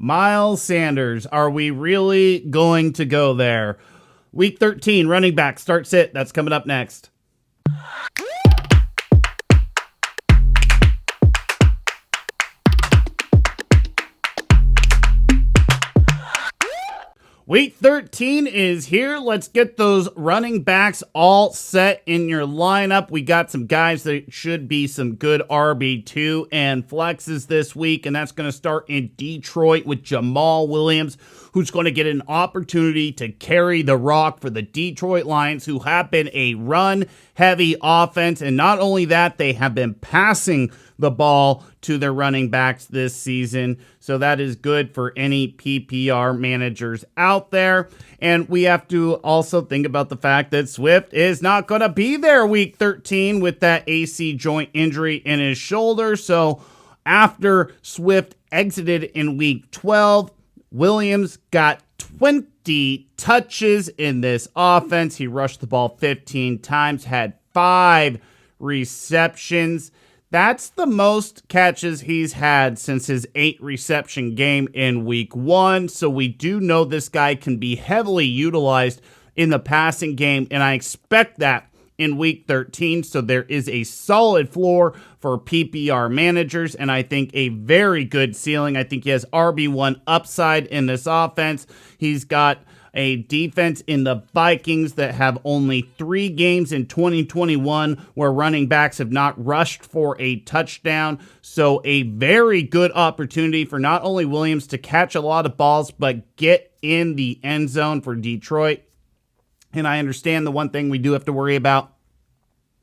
Miles Sanders, are we really going to go there? Week 13, running back, start sit. That's coming up next. Week 13 is here. Let's get those running backs all set in your lineup. We got some guys that should be some good RB2 and flexes this week, and that's going to start in Detroit with Jamal Williams, who's going to get an opportunity to carry the rock for the Detroit Lions, who have been a run-heavy offense, and not only that, they have been passing the ball to their running backs this season. So that is good for any PPR managers out there. And we have to also think about the fact that Swift is not going to be there week 13 with that AC joint injury in his shoulder. So after Swift exited in week 12, Williams got 20 touches in this offense. He rushed the ball 15 times, had 5 receptions. That's the most catches he's had since his 8-reception game in week 1. So we do know this guy can be heavily utilized in the passing game, and I expect that in week 13. So there is a solid floor for PPR managers, and I think a very good ceiling. I think he has RB1 upside in this offense. He's got a defense in the Vikings that have only 3 games in 2021 where running backs have not rushed for a touchdown. So a very good opportunity for not only Williams to catch a lot of balls, but get in the end zone for Detroit. And I understand the one thing we do have to worry about,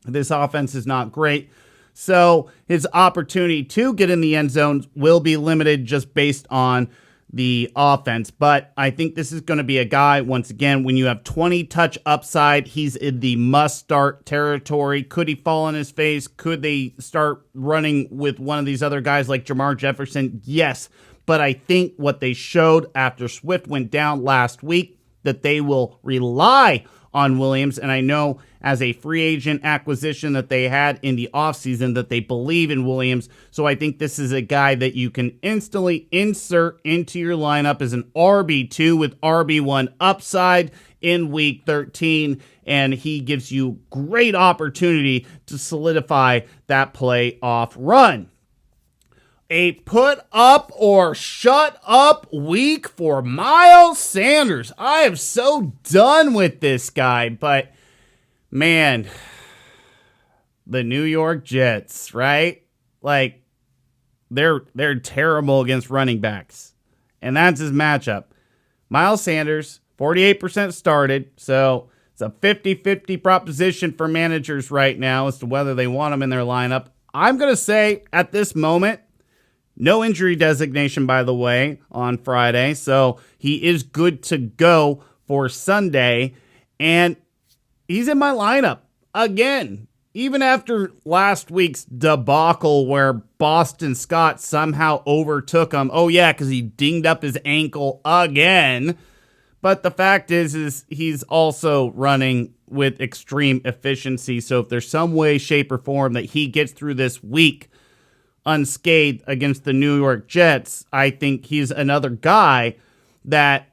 this offense is not great. So his opportunity to get in the end zone will be limited just based on the offense. But I think this is going to be a guy, once again, when you have 20 touch upside, he's in the must-start territory. Could he fall on his face? Could they start running with one of these other guys like Jermar Jefferson? Yes. But I think what they showed after Swift went down last week, that they will rely on Williams. And I know as a free agent acquisition that they had in the offseason that they believe in Williams. So I think this is a guy that you can instantly insert into your lineup as an RB2 with RB1 upside in week 13. And he gives you great opportunity to solidify that playoff run. A put up or shut up week for Miles Sanders. I am so done with this guy, but man, the New York Jets, right? Like, they're terrible against running backs. And that's his matchup. Miles Sanders, 48% started, so it's a 50-50 proposition for managers right now as to whether they want him in their lineup. I'm going to say at this moment, no injury designation, by the way, on Friday. So he is good to go for Sunday. And he's in my lineup again, even after last week's debacle where Boston Scott somehow overtook him. Oh, yeah, because he dinged up his ankle again. But the fact is he's also running with extreme efficiency. So if there's some way, shape, or form that he gets through this week unscathed against the New York Jets, I think he's another guy that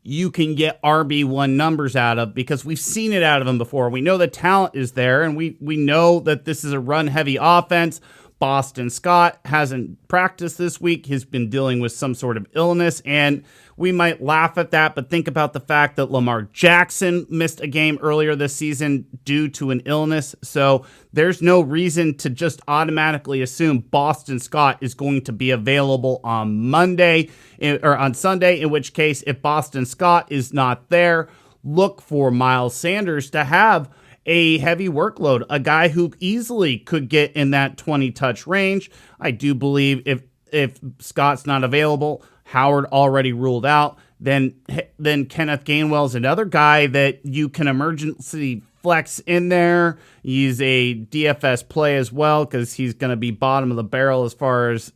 you can get RB1 numbers out of, because we've seen it out of him before. We know the talent is there, and we know that this is a run-heavy offense. Boston Scott hasn't practiced this week. He's been dealing with some sort of illness, and we might laugh at that, but think about the fact that Lamar Jackson missed a game earlier this season due to an illness. So there's no reason to just automatically assume Boston Scott is going to be available on Monday or on Sunday, in which case, if Boston Scott is not there, look for Miles Sanders to have a heavy workload, a guy who easily could get in that 20-touch range. I do believe if Scott's not available, Howard already ruled out, then Kenneth Gainwell is another guy that you can emergency flex in there. He's a DFS play as well because he's going to be bottom of the barrel as far as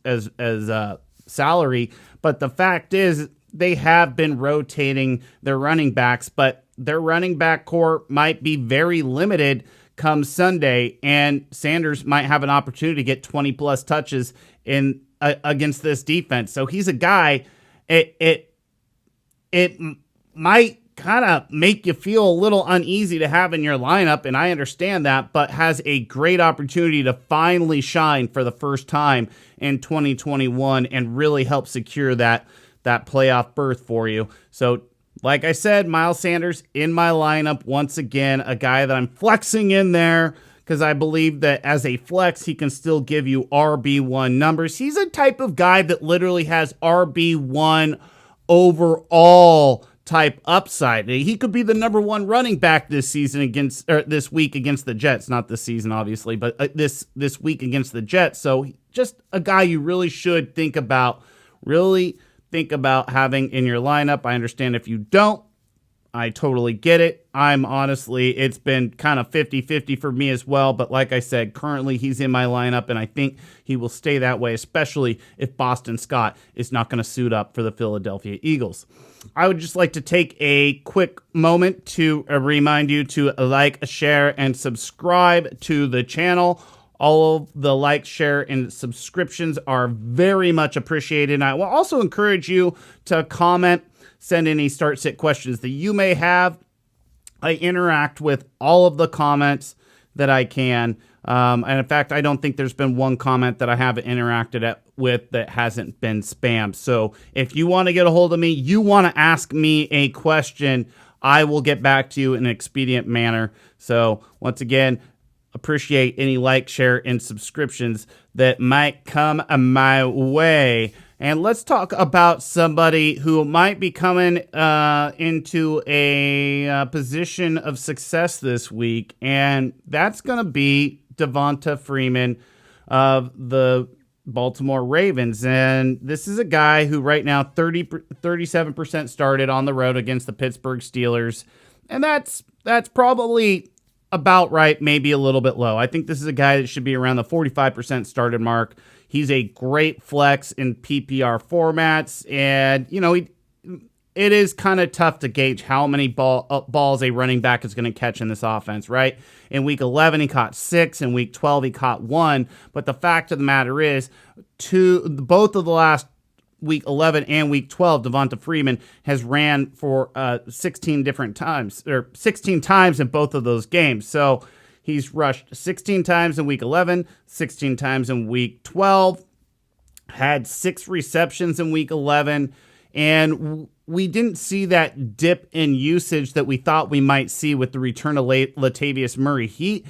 salary. But the fact is, they have been rotating their running backs, but their running back core might be very limited come Sunday, and Sanders might have an opportunity to get 20-plus touches in against this defense. So he's a guy. It might kind of make you feel a little uneasy to have in your lineup, and I understand that, but has a great opportunity to finally shine for the first time in 2021 and really help secure that playoff berth for you. So, like I said, Miles Sanders in my lineup once again, a guy that I'm flexing in there because I believe that as a flex, he can still give you RB1 numbers. He's a type of guy that literally has RB1 overall type upside. He could be the number one running back this season this week against the Jets. Not this season, obviously, but this week against the Jets. So just a guy you really should think about having in your lineup. I understand if you don't. I totally get it. It's been kind of 50-50 for me as well. But like I said, currently he's in my lineup, and I think he will stay that way, especially if Boston Scott is not going to suit up for the Philadelphia Eagles. I would just like to take a quick moment to remind you to like, share, and subscribe to the channel. All of the likes, share, and subscriptions are very much appreciated. And I will also encourage you to comment, send any start-sit questions that you may have. I interact with all of the comments that I can. And in fact, I don't think there's been one comment that I haven't interacted with that hasn't been spammed. So if you want to get a hold of me, you want to ask me a question, I will get back to you in an expedient manner. So once again, appreciate any like, share, and subscriptions that might come my way. And let's talk about somebody who might be coming into a position of success this week, and that's going to be Devonta Freeman of the Baltimore Ravens. And this is a guy who right now 37% started on the road against the Pittsburgh Steelers, and that's probably about right, maybe a little bit low. I think this is a guy that should be around the 45% started mark. He's a great flex in PPR formats, and it is kind of tough to gauge how many balls a running back is going to catch in this offense, right? In week 11, he caught 6. In week 12, he caught 1. But the fact of the matter is, both of the last week 11 and week 12, Devonta Freeman has ran for 16 times in both of those games. So he's rushed 16 times in week 11, 16 times in week 12, had 6 receptions in week 11, and we didn't see that dip in usage that we thought we might see with the return of Latavius Murray.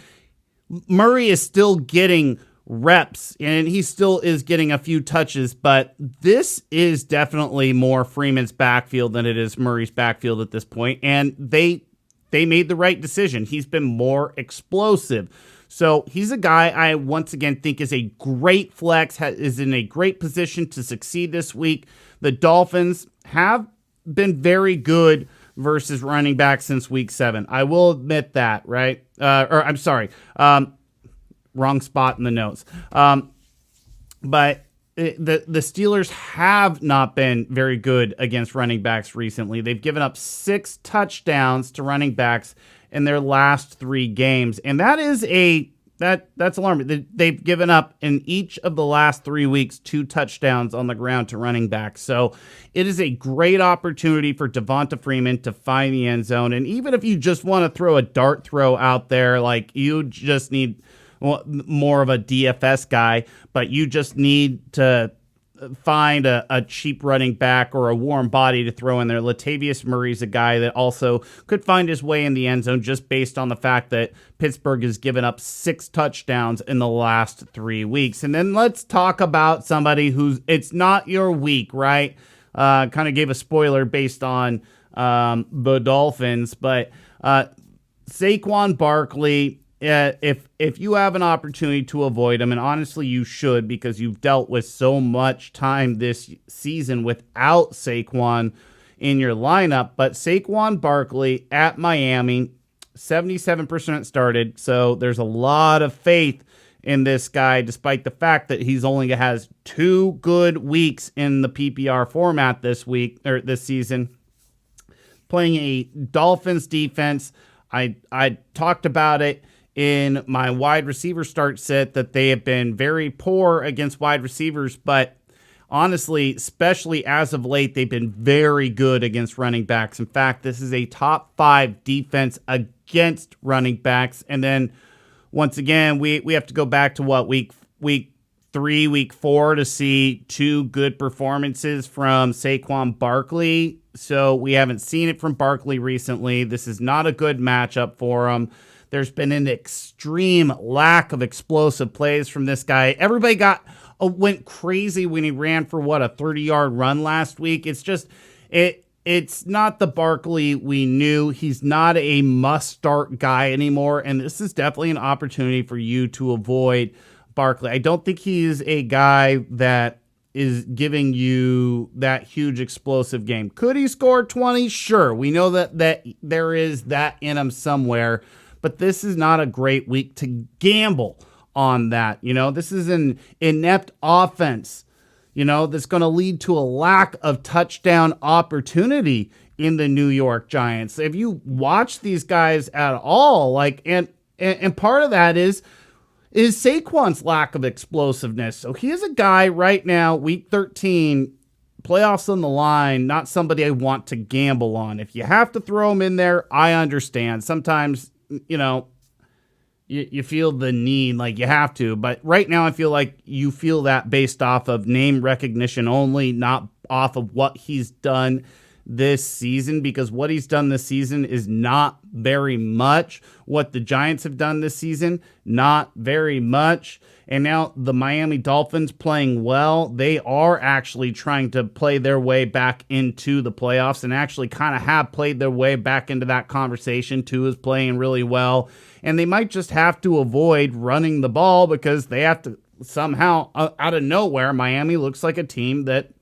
Murray is still getting reps, and he still is getting a few touches, but this is definitely more Freeman's backfield than it is Murray's backfield at this point, and they made the right decision. He's been more explosive. So he's a guy I once again think is a great flex, is in a great position to succeed this week. The Dolphins have been very good versus running back since week 7. I will admit that, right? I'm sorry. Wrong spot in the notes. But the Steelers have not been very good against running backs recently. They've given up 6 touchdowns to running backs in their last 3 games, and that is that's alarming. They've given up in each of the last 3 weeks 2 touchdowns on the ground to running backs. So it is a great opportunity for Devonta Freeman to find the end zone. And even if you just want to throw a dart throw out there, like you just need more of a DFS guy, but you just need to find a cheap running back or a warm body to throw in there. Latavius Murray's a guy that also could find his way in the end zone just based on the fact that Pittsburgh has given up 6 touchdowns in the last 3 weeks. And then let's talk about somebody it's not your week, right? Kind of gave a spoiler based on the Dolphins, but Saquon Barkley, if you have an opportunity to avoid him, and honestly you should, because you've dealt with so much time this season without Saquon in your lineup, but Saquon Barkley at Miami, 77% started, so there's a lot of faith in this guy, despite the fact that he's only has 2 good weeks in the PPR format this season. Playing a Dolphins defense, I talked about it in my wide receiver start set that they have been very poor against wide receivers, but honestly, especially as of late, they've been very good against running backs. In fact, this is a top 5 defense against running backs. And then once again, we have to go back to week 3, week 4 to see 2 good performances from Saquon Barkley. So we haven't seen it from Barkley recently. This is not a good matchup for him. There's been an extreme lack of explosive plays from this guy. Everybody went crazy when he ran for a 30-yard run last week. It's just it's not the Barkley we knew. He's not a must-start guy anymore, and this is definitely an opportunity for you to avoid Barkley. I don't think he's a guy that is giving you that huge explosive game. Could he score 20? Sure. We know that there is that in him somewhere. But this is not a great week to gamble on that. This is an inept offense, that's going to lead to a lack of touchdown opportunity in the New York Giants. If you watch these guys at all, and part of that is Saquon's lack of explosiveness. So he is a guy right now, week 13, playoffs on the line, not somebody I want to gamble on. If you have to throw him in there, I understand. Sometimes you feel the need, like you have to. But right now, I feel like you feel that based off of name recognition only, not off of what he's done this season, because what he's done this season is not very much. What the Giants have done this season, not very much. And now the Miami Dolphins playing well. They are actually trying to play their way back into the playoffs and actually kind of have played their way back into that conversation. Tua is playing really well. And they might just have to avoid running the ball because they have to somehow, out of nowhere, Miami looks like a team that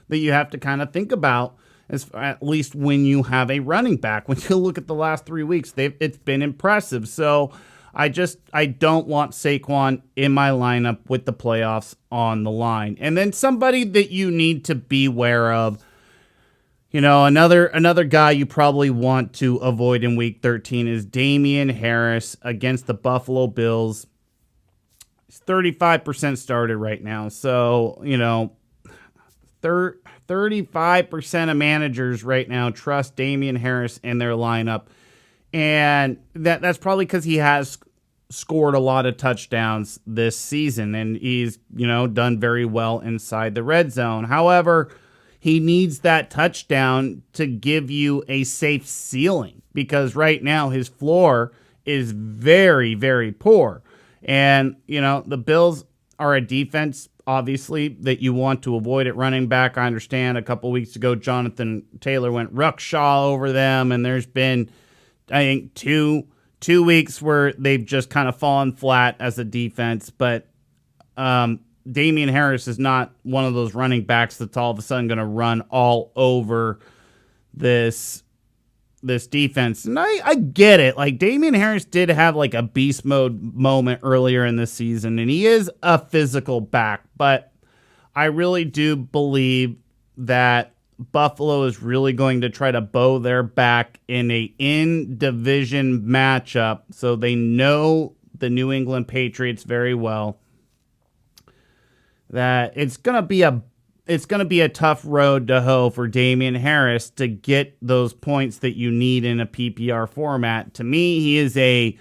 you have to kind of think about, at least when you have a running back. When you look at the last 3 weeks, it's been impressive. So I don't want Saquon in my lineup with the playoffs on the line. And then somebody that you need to beware of, another guy you probably want to avoid in week 13 is Damien Harris against the Buffalo Bills. He's 35% started right now. So, 35% of managers right now trust Damien Harris in their lineup. And that's probably because he has scored a lot of touchdowns this season, and he's, done very well inside the red zone. However, he needs that touchdown to give you a safe ceiling, because right now his floor is very, very poor. And, the Bills are a defense, obviously, that you want to avoid at running back. I understand a couple weeks ago, Jonathan Taylor went Ruckshaw over them, and there's been, I think, two weeks where they've just kind of fallen flat as a defense. But Damien Harris is not one of those running backs that's all of a sudden going to run all over this defense. And I get it. Like, Damien Harris did have like a beast mode moment earlier in the season, and he is a physical back. But I really do believe that Buffalo is really going to try to bow their back in a in-division matchup, so they know the New England Patriots very well, that it's going to be a tough road to hoe for Damien Harris to get those points that you need in a PPR format. To me, he is a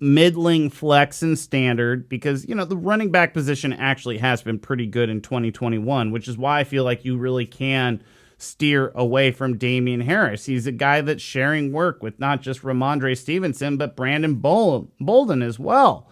middling flex and standard, because, the running back position actually has been pretty good in 2021, which is why I feel like you really can steer away from Damien Harris. He's a guy that's sharing work with not just Ramondre Stevenson, but Brandon Bolden as well.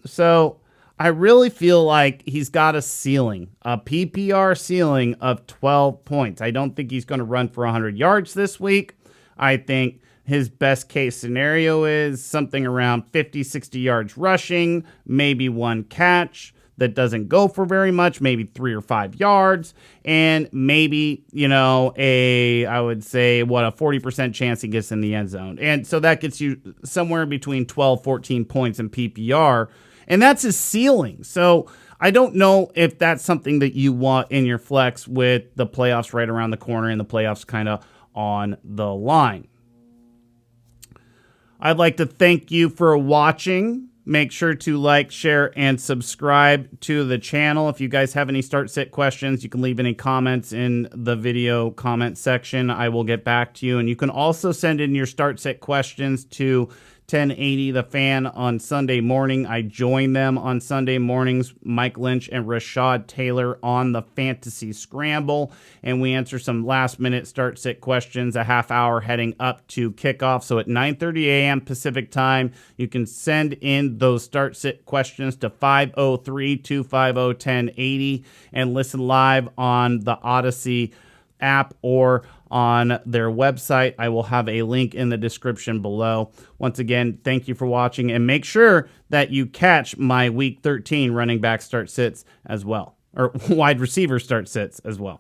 So I really feel like he's got a ceiling, a PPR ceiling of 12 points. I don't think he's going to run for 100 yards this week. I think his best case scenario is something around 50, 60 yards rushing, maybe one catch that doesn't go for very much, maybe 3 or 5 yards, and maybe, I would say, a 40% chance he gets in the end zone. And so that gets you somewhere between 12, 14 points in PPR, and that's his ceiling. So I don't know if that's something that you want in your flex with the playoffs right around the corner and the playoffs kind of on the line. I'd like to thank you for watching. Make sure to like, share, and subscribe to the channel. If you guys have any start-sit questions, you can leave any comments in the video comment section. I will get back to you. And you can also send in your start-sit questions to 1080 The Fan on Sunday morning. I join them on Sunday mornings, Mike Lynch and Rashad Taylor on the Fantasy Scramble, and we answer some last-minute start-sit questions a half hour heading up to kickoff. So at 9:30 a.m. Pacific time, you can send in those start-sit questions to 503-250-1080 and listen live on the Odyssey app or on their website. I will have a link in the description below. Once again, thank you for watching, and make sure that you catch my Week 13 running back start sits as well, or wide receiver start sits as well.